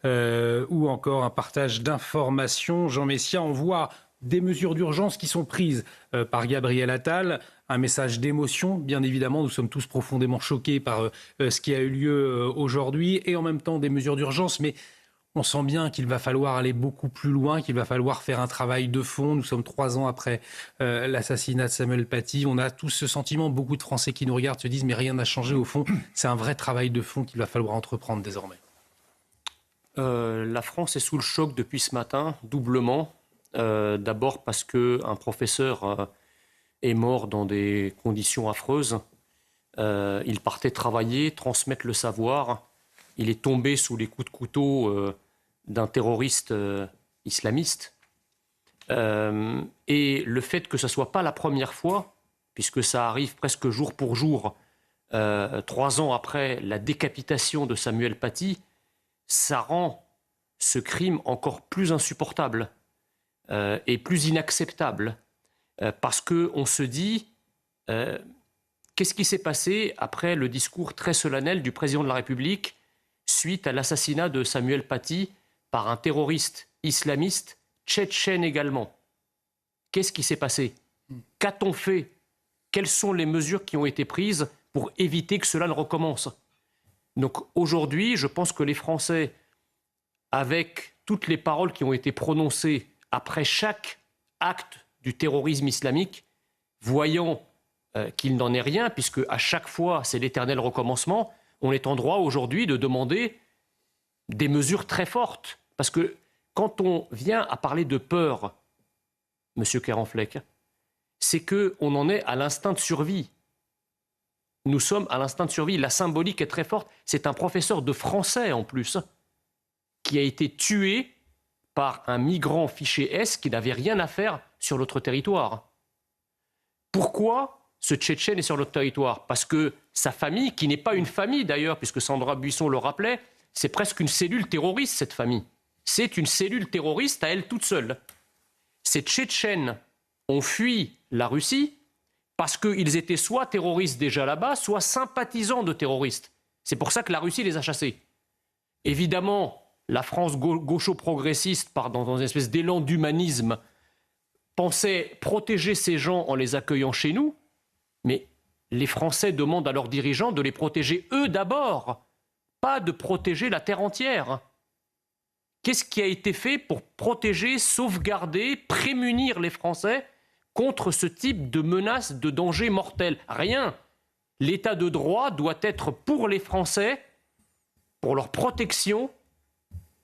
ou encore un partage d'informations. Jean Messia, on voit des mesures d'urgence qui sont prises par Gabriel Attal. Un message d'émotion, bien évidemment. Nous sommes tous profondément choqués par ce qui a eu lieu aujourd'hui. Et en même temps, des mesures d'urgence. Mais on sent bien qu'il va falloir aller beaucoup plus loin, qu'il va falloir faire un travail de fond. Nous sommes 3 ans après l'assassinat de Samuel Paty. On a tous ce sentiment. Beaucoup de Français qui nous regardent se disent « mais rien n'a changé au fond ». C'est un vrai travail de fond qu'il va falloir entreprendre désormais. La France est sous le choc depuis ce matin, doublement. D'abord parce qu'un professeur est mort dans des conditions affreuses. Il partait travailler, transmettre le savoir. Il est tombé sous les coups de couteau d'un terroriste islamiste. Et le fait que ce ne soit pas la première fois, puisque ça arrive presque jour pour jour, 3 ans après la décapitation de Samuel Paty, ça rend ce crime encore plus insupportable. Et plus inacceptable, parce qu'on se dit qu'est-ce qui s'est passé après le discours très solennel du président de la République suite à l'assassinat de Samuel Paty par un terroriste islamiste tchétchène également. Qu'est-ce qui s'est passé? Qu'a-t-on fait? Quelles sont les mesures qui ont été prises pour éviter que cela ne recommence? Donc aujourd'hui, je pense que les Français, avec toutes les paroles qui ont été prononcées après chaque acte du terrorisme islamique, voyant qu'il n'en est rien, puisque à chaque fois c'est l'éternel recommencement, on est en droit aujourd'hui de demander des mesures très fortes. Parce que quand on vient à parler de peur, M. Kerenfleck, c'est qu'on en est à l'instinct de survie. Nous sommes à l'instinct de survie. La symbolique est très forte. C'est un professeur de français en plus qui a été tué par un migrant fiché S qui n'avait rien à faire sur notre territoire. Pourquoi ce Tchétchène est sur notre territoire? Parce que sa famille, qui n'est pas une famille d'ailleurs, puisque Sandra Buisson le rappelait, c'est presque une cellule terroriste, cette famille. C'est une cellule terroriste à elle toute seule. Ces Tchétchènes ont fui la Russie parce qu'ils étaient soit terroristes déjà là-bas, soit sympathisants de terroristes. C'est pour ça que la Russie les a chassés. Évidemment, la France gaucho-progressiste, dans une espèce d'élan d'humanisme, pensait protéger ces gens en les accueillant chez nous, mais les Français demandent à leurs dirigeants de les protéger eux d'abord, pas de protéger la terre entière. Qu'est-ce qui a été fait pour protéger, sauvegarder, prémunir les Français contre ce type de menaces, de dangers mortels? Rien. L'état de droit doit être pour les Français, pour leur protection,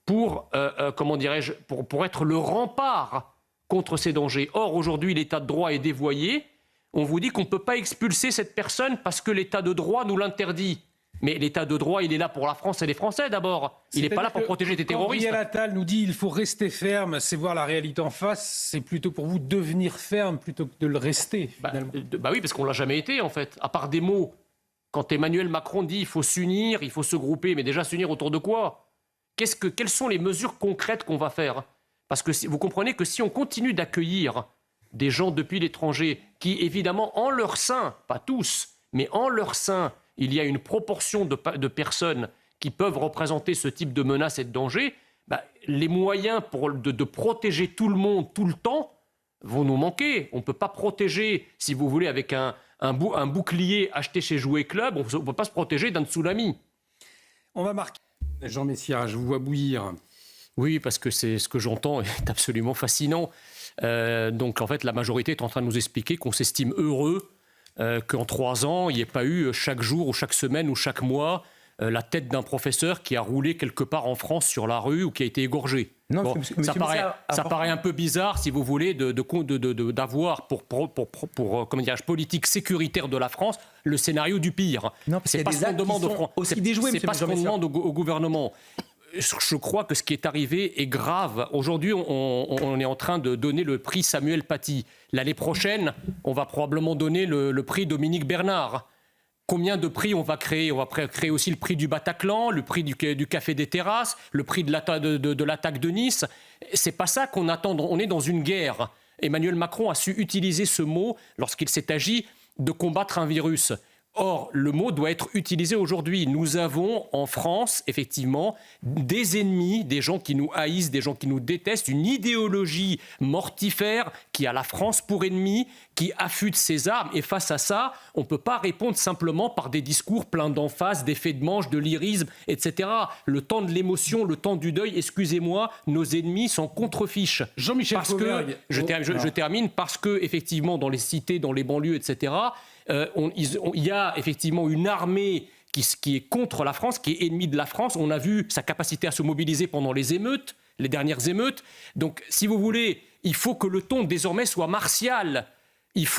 pour être le rempart contre ces dangers. Or, aujourd'hui, l'état de droit est dévoyé. On vous dit qu'on ne peut pas expulser cette personne parce que l'état de droit nous l'interdit. Mais l'état de droit, il est là pour la France et les Français d'abord. Il n'est pas là pour protéger des terroristes. Gabriel Attal nous dit qu'il faut rester ferme, c'est voir la réalité en face. C'est plutôt pour vous devenir ferme plutôt que de le rester, finalement. Oui, parce qu'on ne l'a jamais été, en fait. À part des mots. Quand Emmanuel Macron dit qu'il faut s'unir, il faut se grouper, mais déjà s'unir autour de quoi? Quelles sont les mesures concrètes qu'on va faire? Parce que vous comprenez que si on continue d'accueillir des gens depuis l'étranger qui, évidemment, en leur sein, pas tous, mais en leur sein, il y a une proportion de personnes qui peuvent représenter ce type de menaces et de dangers, les moyens de protéger tout le monde tout le temps vont nous manquer. On ne peut pas protéger, si vous voulez, avec un bouclier acheté chez Jouet Club, on ne peut pas se protéger d'un tsunami. On va marquer. Jean Messia, je vous vois bouillir. Oui, parce que c'est ce que j'entends est absolument fascinant. Donc en fait, la majorité est en train de nous expliquer qu'on s'estime heureux qu'en 3 ans, il n'y ait pas eu chaque jour ou chaque semaine ou chaque mois la tête d'un professeur qui a roulé quelque part en France sur la rue ou qui a été égorgé. Non, bon, ça paraît un peu bizarre, si vous voulez, d'avoir pour politique sécuritaire de la France le scénario du pire. Non, c'est pas ce qu'on demande aux Français. C'est pas ce qu'on demande au gouvernement. Je crois que ce qui est arrivé est grave. Aujourd'hui, on est en train de donner le prix Samuel Paty. L'année prochaine, on va probablement donner le prix Dominique Bernard. Combien de prix on va créer? On va créer aussi le prix du Bataclan, le prix du Café des Terrasses, le prix de l'attaque de Nice. C'est pas ça qu'on attend. On est dans une guerre. Emmanuel Macron a su utiliser ce mot lorsqu'il s'est agi de combattre un virus. Or, le mot doit être utilisé aujourd'hui. Nous avons en France, effectivement, des ennemis, des gens qui nous haïssent, des gens qui nous détestent, une idéologie mortifère qui a la France pour ennemi, qui affûte ses armes. Et face à ça, on ne peut pas répondre simplement par des discours pleins d'emphase, d'effets de manche, de lyrisme, etc. Le temps de l'émotion, le temps du deuil, excusez-moi, nos ennemis s'en contrefichent. Jean-Michel Fauvergue. Je termine parce que, effectivement, dans les cités, dans les banlieues, etc., il y a effectivement une armée qui est contre la France, qui est ennemie de la France. On a vu sa capacité à se mobiliser pendant les émeutes, les dernières émeutes. Donc, si vous voulez, il faut que le ton désormais soit martial.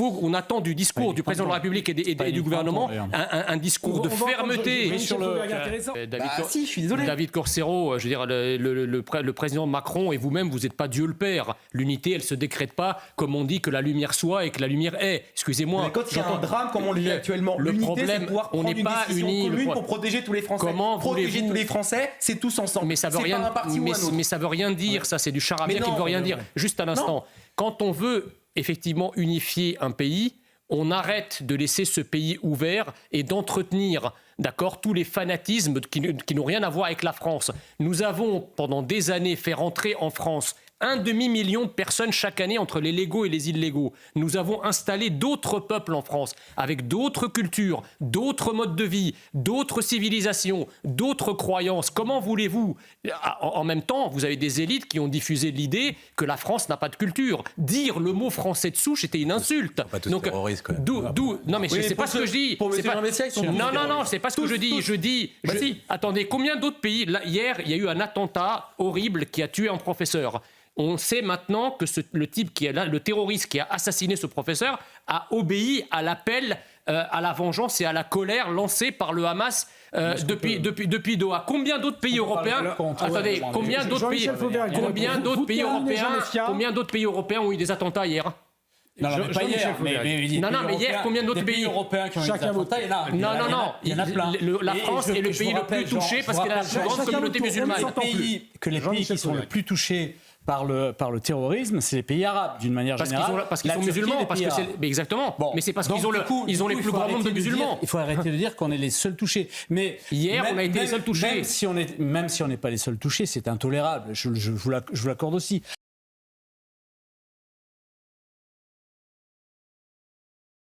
On attend du discours du président de la République et du gouvernement un discours de fermeté. Si, je suis désolé. David Corcero, je veux dire, le président Macron et vous-même, vous n'êtes pas Dieu le Père. L'unité, elle ne se décrète pas comme on dit que la lumière soit et que la lumière est. Excusez-moi. Mais quand il y a un drame comme on le vit actuellement, l'unité, c'est de pouvoir prendre une décision commune pour protéger tous les Français. Protéger tous les Français, c'est tous ensemble. Mais ça veut rien, mais ça veut rien dire. Ça, c'est du charabia qui ne veut rien dire. Juste un instant. Quand on veut effectivement unifier un pays, on arrête de laisser ce pays ouvert et d'entretenir, d'accord, tous les fanatismes qui n'ont rien à voir avec la France. Nous avons, pendant des années, fait rentrer en France 1,5 million de personnes chaque année entre les légaux et les illégaux. Nous avons installé d'autres peuples en France, avec d'autres cultures, d'autres modes de vie, d'autres civilisations, d'autres croyances. Comment voulez-vous ? En même temps, vous avez des élites qui ont diffusé l'idée que la France n'a pas de culture. Dire le mot français de souche était une insulte. Pas tous terroristes, quand même. Non, mais c'est pas ce que je dis. Pour M. Jean Messia, ils sont Non, c'est pas ce que je dis. Je dis. Attendez, combien d'autres pays ? Là, hier, il y a eu un attentat horrible qui a tué un professeur. On sait maintenant que le type qui est là, le terroriste qui a assassiné ce professeur, a obéi à l'appel à la vengeance et à la colère lancée par le Hamas depuis Doha. Combien d'autres pays européens Attendez, combien d'autres pays européens ont eu des attentats hier ? Non, mais pas hier. Mais hier, combien d'autres pays européens qui ont eu des attentats, il y en a. Non. Il y en a plein. La France est le pays le plus touché parce qu'elle a la plus grande communauté musulmane. Les pays qui sont les plus touchés par le terrorisme, c'est les pays arabes, d'une manière générale. Parce qu'ils sont musulmans. Mais exactement. Bon, mais c'est parce qu'ils ont les plus grands nombres de musulmans. Il faut arrêter de dire qu'on est les seuls touchés. Mais hier, on a été les seuls touchés. Même si on n'est pas les seuls touchés, c'est intolérable. Je vous l'accorde aussi.